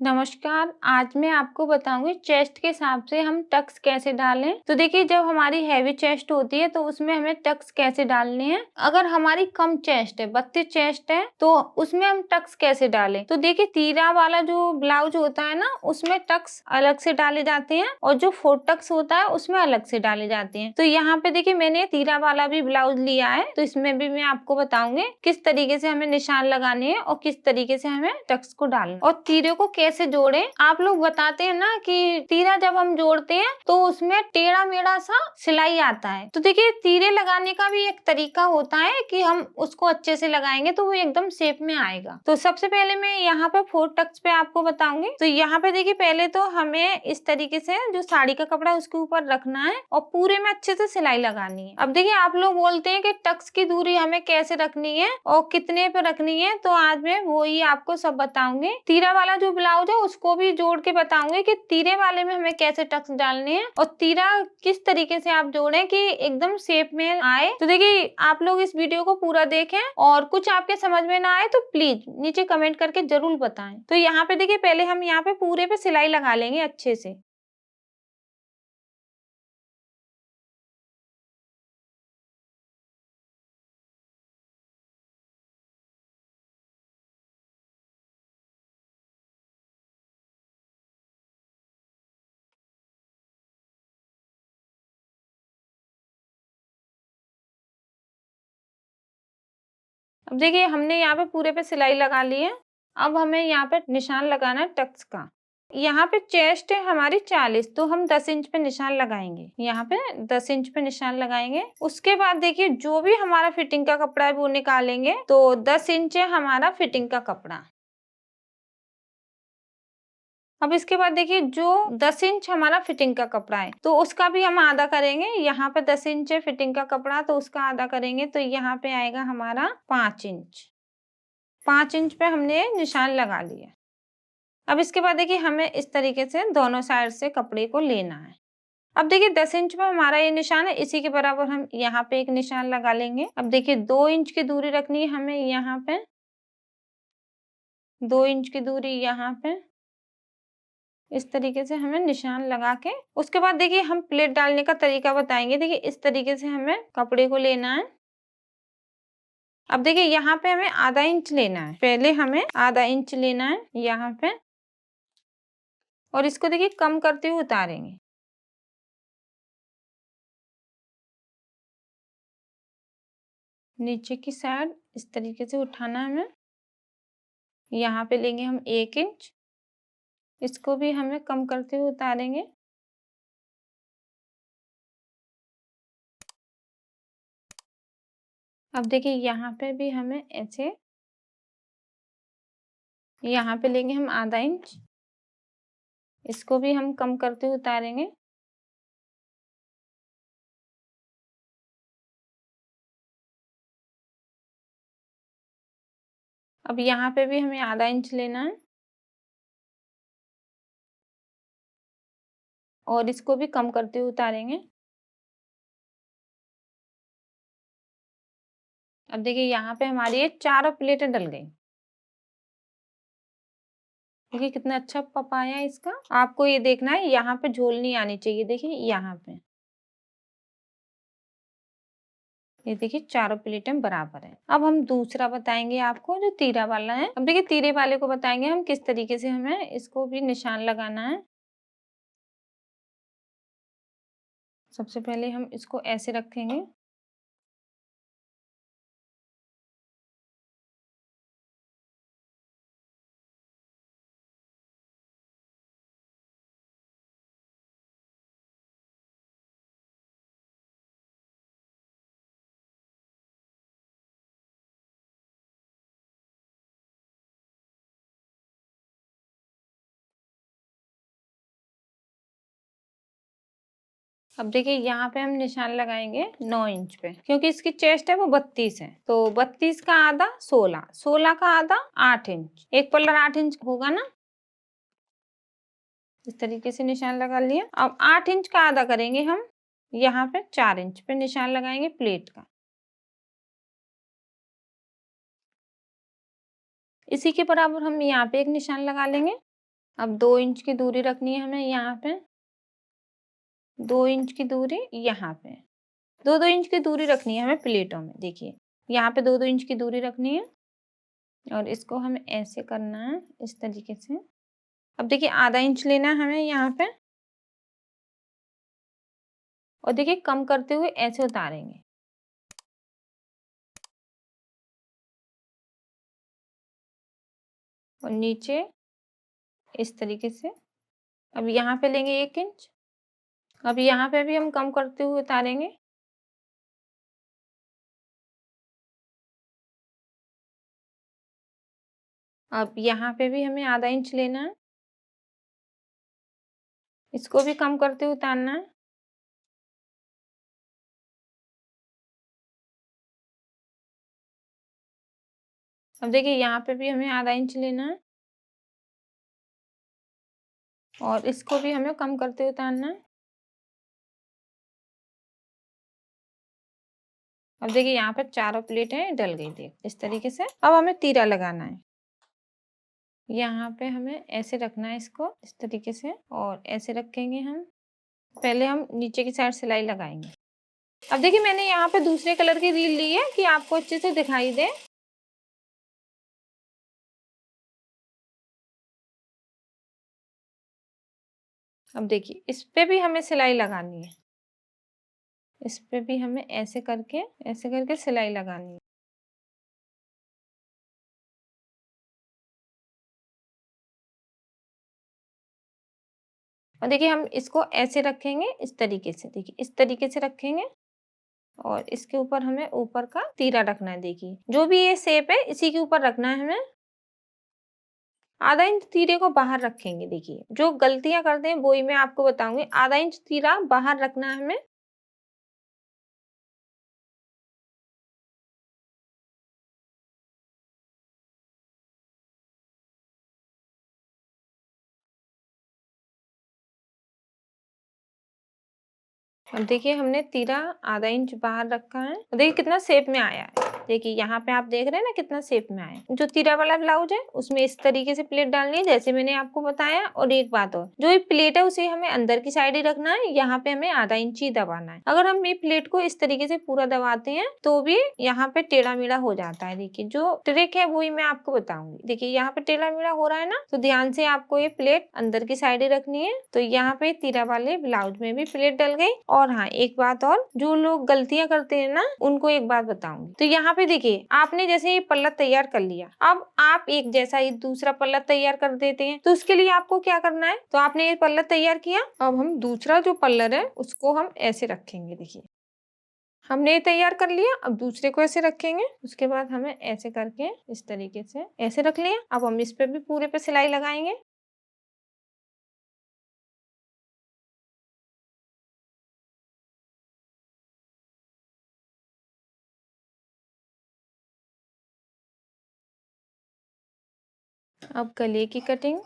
नमस्कार, आज मैं आपको बताऊँगी चेस्ट के हिसाब से हम टक्स कैसे डालें। तो देखिए जब हमारी हैवी चेस्ट होती है तो उसमें हमें टक्स कैसे डालने हैं। अगर हमारी कम चेस्ट है, 32 चेस्ट है तो उसमें हम टक्स कैसे डालें। तो देखिए तीरा वाला जो ब्लाउज होता है ना उसमें टक्स अलग से डाले जाते हैं और जो 4 टक्स होता है उसमें अलग से डाले जाते हैं। तो यहाँ पे देखिए मैंने तीरा वाला भी ब्लाउज लिया है तो इसमें भी मैं आपको बताऊंगी किस तरीके से हमें निशान लगाने हैं और किस तरीके से हमें टक्स को डालना और तीरे को कैसे जोड़े। आप लोग बताते हैं ना कि तीरा जब हम जोड़ते हैं तो उसमें टेढ़ा मेढ़ा सा सिलाई आता है। तो देखिए तीरे लगाने का भी एक तरीका होता है कि हम उसको अच्छे से लगाएंगे तो वो एकदम शेप में आएगा। तो सबसे पहले मैं यहाँ पे 4 टक्स पे आपको बताऊंगी। तो यहाँ पे देखिए पहले तो हमें इस तरीके से जो साड़ी का कपड़ा है उसके ऊपर रखना है और पूरे में अच्छे से सिलाई लगानी है। अब देखिए आप लोग बोलते हैं कि टक्स की दूरी हमें कैसे रखनी है और कितने पे रखनी है, तो आज मैं वो ही आपको सब बताऊंगी। तीरा वाला जो ब्लाउज है उसको भी जोड़ के बताऊंगी कि तीरे वाले में हमें कैसे टक्स डालने हैं और तीरा किस तरीके से आप जोड़ें कि एकदम शेप में आए। तो देखिए आप लोग इस वीडियो को पूरा देखें और कुछ आपके समझ में ना आए तो प्लीज नीचे कमेंट करके जरूर बताएं। तो यहाँ पे देखिए पहले हम यहाँ पे पूरे पे सिलाई लगा लेंगे अच्छे से। अब देखिए हमने यहाँ पे पूरे पे सिलाई लगा ली है। अब हमें यहाँ पे निशान लगाना है टक्स का। यहाँ पे चेस्ट है हमारी 40 तो हम 10 इंच पे निशान लगाएंगे। यहाँ पे 10 इंच पे निशान लगाएंगे। उसके बाद देखिए जो भी हमारा फिटिंग का कपड़ा है वो निकालेंगे। तो 10 इंच है हमारा फिटिंग का कपड़ा। अब इसके बाद देखिए जो 10 इंच हमारा फिटिंग का कपड़ा है तो उसका भी हम आधा करेंगे। यहाँ पे 10 इंच है फिटिंग का कपड़ा तो उसका आधा करेंगे तो यहाँ पे आएगा हमारा 5 इंच। 5 इंच पे हमने निशान लगा लिया। अब इसके बाद देखिए हमें इस तरीके से दोनों साइड से कपड़े को लेना है। अब देखिए 10 इंच पे हमारा ये निशान है, इसी के बराबर हम यहाँ पे एक निशान लगा लेंगे। अब देखिए 2 इंच की दूरी रखनी है हमें यहाँ पे, 2 इंच की दूरी यहाँ पे, इस तरीके से हमें निशान लगा के उसके बाद देखिए हम प्लेट डालने का तरीका बताएंगे। देखिए इस तरीके से हमें कपड़े को लेना है। अब देखिए यहाँ पे हमें आधा इंच लेना है, पहले हमें आधा इंच लेना है यहाँ पे और इसको देखिए कम करते हुए उतारेंगे। नीचे की साइड इस तरीके से उठाना है हमें। यहाँ पे लेंगे हम 1 इंच, इसको भी हमें कम करते हुए उतारेंगे। अब देखिए यहाँ पे भी हमें ऐसे, यहाँ पे लेंगे हम आधा इंच, इसको भी हम कम करते हुए उतारेंगे। अब यहाँ पे भी हमें आधा इंच लेना है और इसको भी कम करते हुए उतारेंगे। अब देखिए यहाँ पे हमारी ये चारों प्लेटें डल गई। देखिए कितना अच्छा पप आया है इसका। आपको ये देखना है यहाँ पे झोल नहीं आनी चाहिए। देखिए यहाँ पे, ये देखिए चारों प्लेटें बराबर है। अब हम दूसरा बताएंगे आपको जो तीरा वाला है। अब देखिए तीरे वाले को बताएंगे हम किस तरीके से हमें इसको भी निशान लगाना है। सबसे पहले हम इसको ऐसे रखेंगे। अब देखिए यहाँ पे हम निशान लगाएंगे 9 इंच पे, क्योंकि इसकी चेस्ट है वो 32 है। तो 32 का आधा 16, 16 का आधा 8 इंच, एक पल्ला 8 इंच होगा ना। इस तरीके से निशान लगा लिया। अब 8 इंच का आधा करेंगे हम, यहाँ पे 4 इंच पे निशान लगाएंगे प्लेट का। इसी के बराबर हम यहाँ पे एक निशान लगा लेंगे। अब 2 इंच की दूरी रखनी है हमें यहाँ पे, 2 इंच की दूरी यहाँ पे, 2-2 इंच की दूरी रखनी है हमें प्लेटों में। देखिए यहाँ पे 2-2 इंच की दूरी रखनी है और इसको हमें ऐसे करना है इस तरीके से। अब देखिए आधा इंच लेना है हमें यहाँ पे और देखिए कम करते हुए ऐसे उतारेंगे। और नीचे इस तरीके से। अब यहाँ पे लेंगे 1 इंच। अब यहाँ पे भी हम कम करते हुए उतारेंगे। अब यहाँ पे भी हमें आधा इंच लेना है, इसको भी कम करते हुए उतारना है। अब देखिए यहाँ पे भी हमें आधा इंच लेना है और इसको भी हमें कम करते हुए उतारना है। अब देखिए यहाँ पे चारों प्लेटें डल गई थी इस तरीके से। अब हमें तीरा लगाना है। यहाँ पे हमें ऐसे रखना है इसको इस तरीके से और ऐसे रखेंगे हम। पहले हम नीचे की साइड सिलाई लगाएंगे। अब देखिए मैंने यहाँ पे दूसरे कलर की रील ली है कि आपको अच्छे से दिखाई दे। अब देखिए इस पे भी हमें सिलाई लगानी है, इस पे भी हमें ऐसे करके सिलाई लगानी है। और देखिए हम इसको ऐसे रखेंगे इस तरीके से। देखिए इस तरीके से रखेंगे और इसके ऊपर हमें ऊपर का तीरा रखना है। देखिए जो भी ये शेप है इसी के ऊपर रखना है हमें। आधा इंच तीरे को बाहर रखेंगे। देखिए जो गलतियां करते हैं वही मैं आपको बताऊंगी। आधा इंच तीरा बाहर रखना है हमें। अब देखिए हमने तीरा आधा इंच बाहर रखा है। देखिए कितना शेप में आया है। देखिए यहाँ पे आप देख रहे हैं ना कितना शेप में आया है। जो तीरा वाला ब्लाउज है उसमें इस तरीके से प्लेट डालनी है जैसे मैंने आपको बताया। और एक बात और, जो ये प्लेट है उसे हमें अंदर की साइड ही रखना है। यहाँ पे हमें आधा इंच ही दबाना है। अगर हम ये प्लेट को इस तरीके से पूरा दबाते हैं तो भी यहाँ पे टेढ़ा मेढ़ा हो जाता है। देखिए जो ट्रिक है वही मैं आपको बताऊंगी। देखिए यहाँ पे टेढ़ा मेढ़ा हो रहा है ना, तो ध्यान से आपको ये प्लेट अंदर की साइड ही रखनी है। तो यहाँ पे तीरा वाले ब्लाउज में भी प्लेट डल गई। और हाँ एक बात और, जो लोग गलतियां करते हैं ना उनको एक बात बताऊंगी। तो यहाँ पे देखिए आपने जैसे ये पल्ला तैयार कर लिया, अब आप एक जैसा ही दूसरा पल्ला तैयार कर देते हैं। तो उसके लिए आपको क्या करना है, तो आपने ये पल्ला तैयार किया, अब हम दूसरा जो पल्लर है उसको हम ऐसे रखेंगे। देखिए हमने ये तैयार कर लिया, अब दूसरे को ऐसे रखेंगे। उसके बाद हमें ऐसे करके इस तरीके से ऐसे रख लिया। अब हम इस पे भी पूरे पे सिलाई लगाएंगे। अब गले की कटिंग।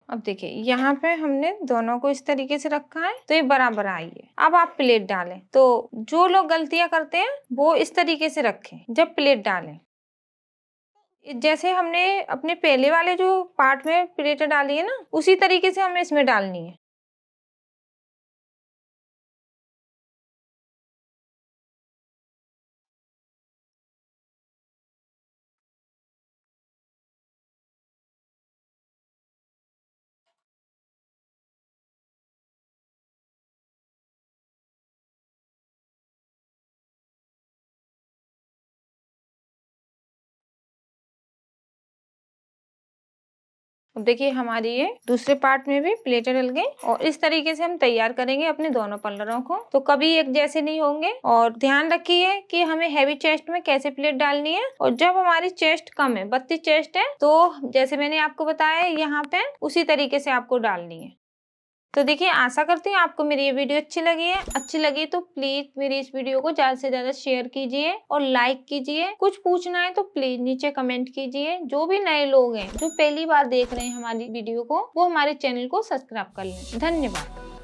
अब देखिए यहाँ पे हमने दोनों को इस तरीके से रखा है तो ये बराबर आई है। अब आप प्लेट डालें। तो जो लोग गलतियां करते हैं वो इस तरीके से रखें जब प्लेट डालें। जैसे हमने अपने पहले वाले जो पार्ट में प्लेटें डाली है ना, उसी तरीके से हमें इसमें डालनी है। अब देखिए हमारी ये दूसरे पार्ट में भी प्लेटें डल गई। और इस तरीके से हम तैयार करेंगे अपने दोनों पल्लरों को। तो कभी एक जैसे नहीं होंगे। और ध्यान रखिए कि हमें हैवी चेस्ट में कैसे प्लेट डालनी है। और जब हमारी चेस्ट कम है, 32 चेस्ट है, तो जैसे मैंने आपको बताया यहाँ पे उसी तरीके से आपको डालनी है। तो देखिए आशा करती हूँ आपको मेरी ये वीडियो अच्छी लगी है। अच्छी लगी तो प्लीज मेरी इस वीडियो को ज्यादा से ज्यादा शेयर कीजिए और लाइक कीजिए। कुछ पूछना है तो प्लीज नीचे कमेंट कीजिए। जो भी नए लोग हैं जो पहली बार देख रहे हैं हमारी वीडियो को, वो हमारे चैनल को सब्सक्राइब कर लें। धन्यवाद।